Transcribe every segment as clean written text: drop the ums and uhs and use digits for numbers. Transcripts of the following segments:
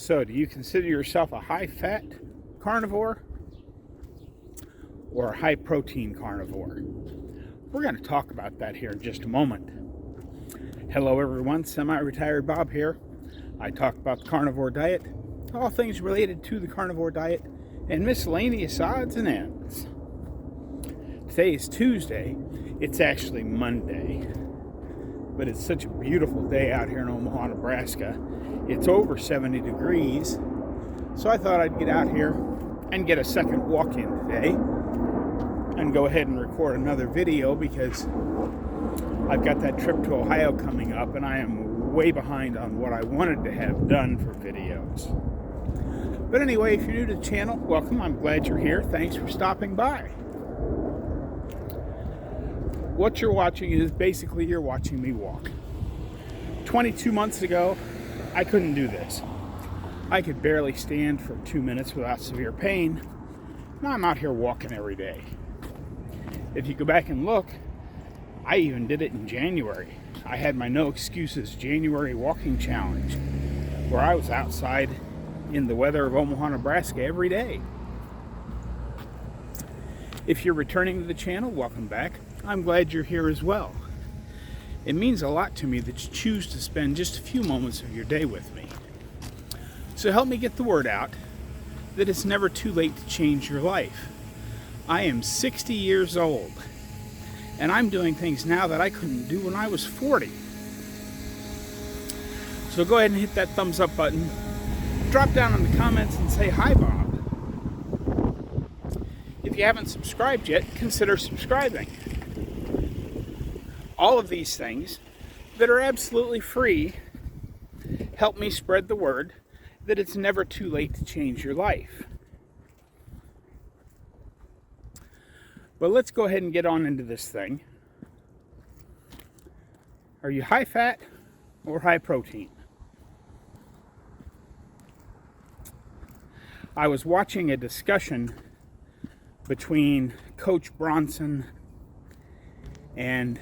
So, do you consider yourself a high-fat carnivore or a high-protein carnivore? We're going to talk about that here in just a moment. Hello, everyone. Semi-Retired Bob here. I talk about the carnivore diet, all things related to the carnivore diet, and miscellaneous odds and ends. Today is Tuesday. It's actually Monday. But it's such a beautiful day out here in Omaha, Nebraska. It's over 70 degrees. So I thought I'd get out here and get a second walk-in today and go ahead and record another video because I've got that trip to Ohio coming up and I am way behind on what I wanted to have done for videos. But anyway, if you're new to the channel, welcome. I'm glad you're here. Thanks for stopping by. What you're watching is basically you're watching me walk. 22 months ago, I couldn't do this. I could barely stand for 2 minutes without severe pain. Now I'm out here walking every day. If you go back and look, I even did it in January. I had my No Excuses January Walking Challenge, where I was outside in the weather of Omaha, Nebraska every day. If you're returning to the channel, welcome back. I'm glad you're here as well. It means a lot to me that you choose to spend just a few moments of your day with me. So help me get the word out that it's never too late to change your life. I am 60 years old, and I'm doing things now that I couldn't do when I was 40. So go ahead and hit that thumbs up button. Drop down in the comments and say, "Hi, Bob." If you haven't subscribed yet, consider subscribing. All of these things that are absolutely free help me spread the word that it's never too late to change your life. But let's go ahead and get on into this thing. Are you high fat or high protein? I was watching a discussion between Coach Bronson and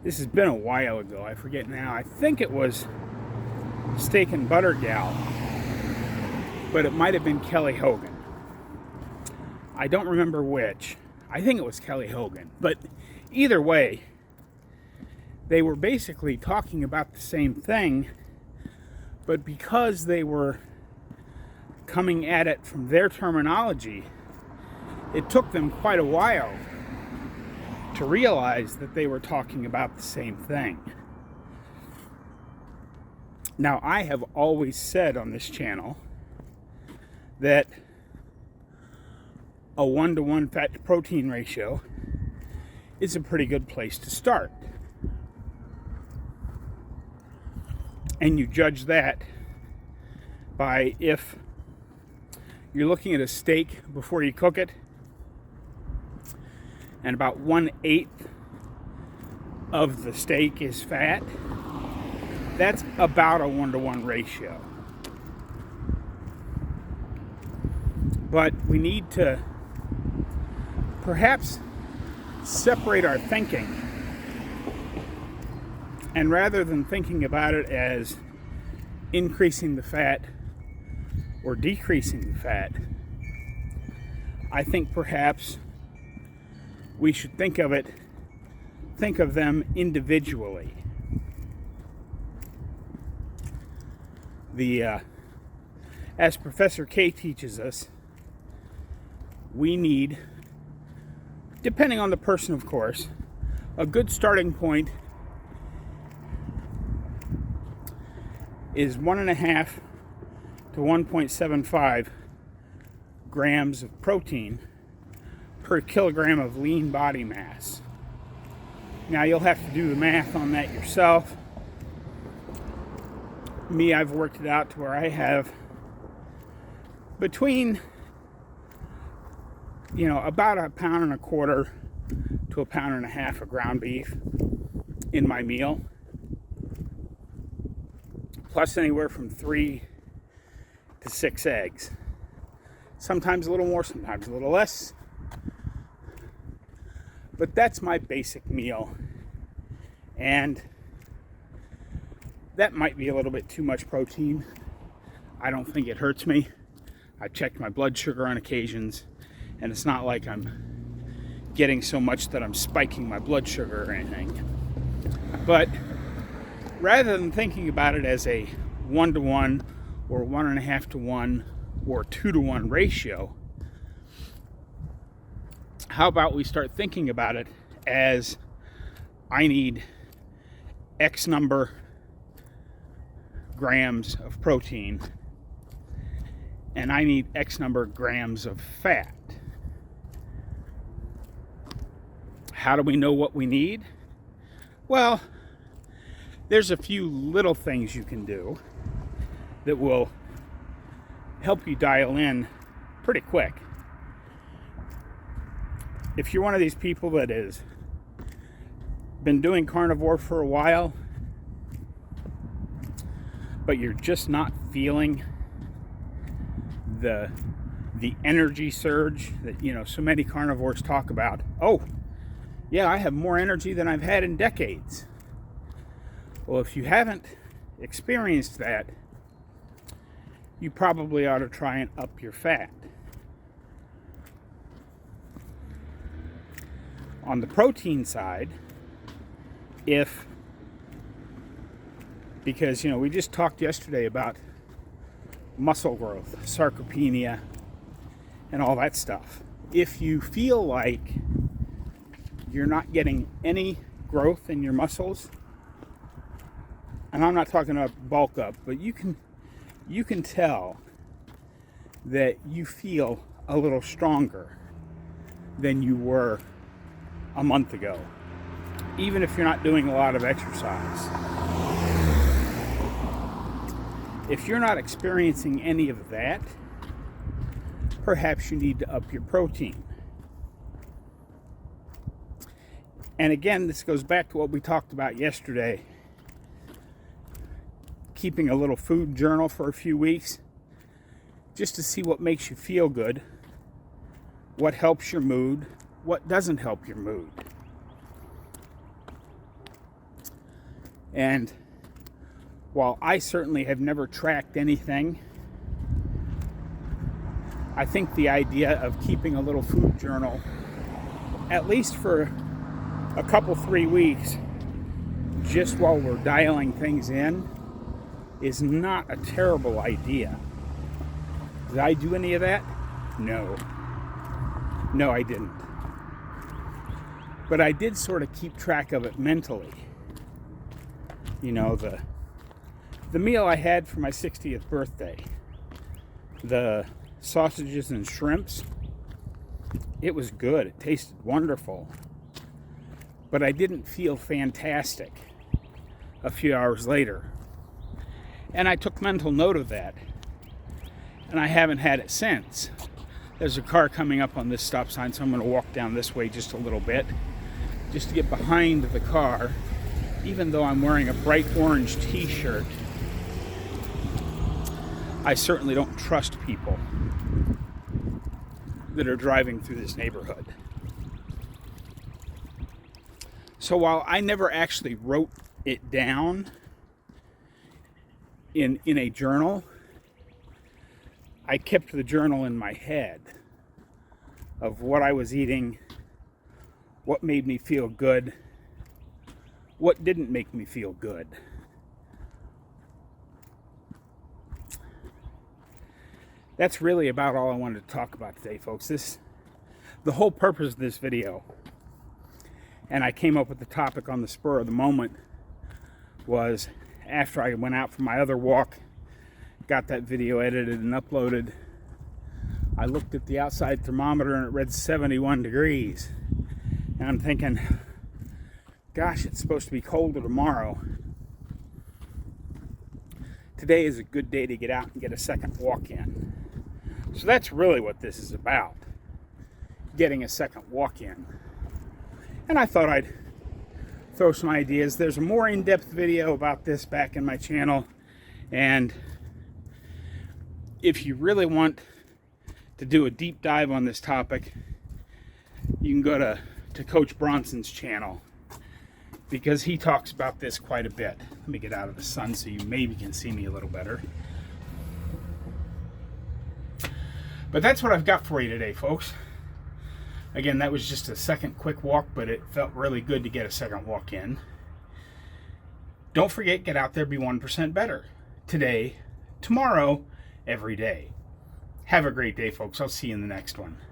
this has been a while ago. I forget now. I think it was Steak and Butter Gal, but it might have been Kelly Hogan. I don't remember which. I think it was Kelly Hogan. But either way, they were basically talking about the same thing, but because they were coming at it from their terminology, it took them quite a while to realize that they were talking about the same thing. Now, I have always said on this channel that a 1-to-1 fat to protein ratio is a pretty good place to start. And you judge that by if you're looking at a steak before you cook it, and about 1/8 of the steak is fat, that's about a 1-to-1 ratio. But we need to perhaps separate our thinking, and rather than thinking about it as increasing the fat or decreasing the fat, I think perhaps we should think of them individually. As Professor K teaches us, we need, depending on the person of course, a good starting point is 1.5 to 1.75 grams of protein per kilogram of lean body mass. Now you'll have to do the math on that yourself. Me, I've worked it out to where I have between, about 1.25 pounds to 1.5 pounds of ground beef in my meal, plus anywhere from 3 to 6 eggs. Sometimes a little more, sometimes a little less. But that's my basic meal. And that might be a little bit too much protein. I don't think it hurts me. I've checked my blood sugar on occasions, and it's not like I'm getting so much that I'm spiking my blood sugar or anything. But rather than thinking about it as a 1-to-1 or 1.5-to-1 or 2-to-1 ratio, how about we start thinking about it as I need X number grams of protein and I need X number grams of fat. How do we know what we need? Well, there's a few little things you can do that will help you dial in pretty quick. If you're one of these people that has been doing carnivore for a while, but you're just not feeling the energy surge that so many carnivores talk about. Oh, yeah, I have more energy than I've had in decades. Well, if you haven't experienced that, you probably ought to try and up your fat. On the protein side, because we just talked yesterday about muscle growth, sarcopenia, and all that stuff. If you feel like you're not getting any growth in your muscles, and I'm not talking about bulk up, but you can tell that you feel a little stronger than you were a month ago, even if you're not doing a lot of exercise. If you're not experiencing any of that, perhaps you need to up your protein. And again, this goes back to what we talked about yesterday. Keeping a little food journal for a few weeks, just to see what makes you feel good, what helps your mood, what doesn't help your mood. And while I certainly have never tracked anything, I think the idea of keeping a little food journal, at least for a couple, 3 weeks, just while we're dialing things in, is not a terrible idea. Did I do any of that? No, I didn't. But I did sort of keep track of it mentally. The meal I had for my 60th birthday, the sausages and shrimps, it was good. It tasted wonderful. But I didn't feel fantastic a few hours later. And I took mental note of that. And I haven't had it since. There's a car coming up on this stop sign, so I'm going to walk down this way just a little bit, just to get behind the car, even though I'm wearing a bright orange t-shirt. I certainly don't trust people that are driving through this neighborhood. So while I never actually wrote it down in a journal, I kept the journal in my head of what I was eating, what made me feel good, what didn't make me feel good. That's really about all I wanted to talk about today, folks. The whole purpose of this video, and I came up with the topic on the spur of the moment, was after I went out for my other walk, got that video edited and uploaded, I looked at the outside thermometer and it read 71 degrees. And I'm thinking, gosh, it's supposed to be colder tomorrow. Today is a good day to get out and get a second walk in. So that's really what this is about, getting a second walk in. And I thought I'd throw some ideas. There's a more in-depth video about this back in my channel, and if you really want to do a deep dive on this topic, you can go to Coach Bronson's channel, because he talks about this quite a bit. Let me get out of the sun so you maybe can see me a little better. But that's what I've got for you today, folks. Again, that was just a second quick walk, but it felt really good to get a second walk in. Don't forget, get out there, be 1% better. Today, tomorrow, every day. Have a great day, folks. I'll see you in the next one.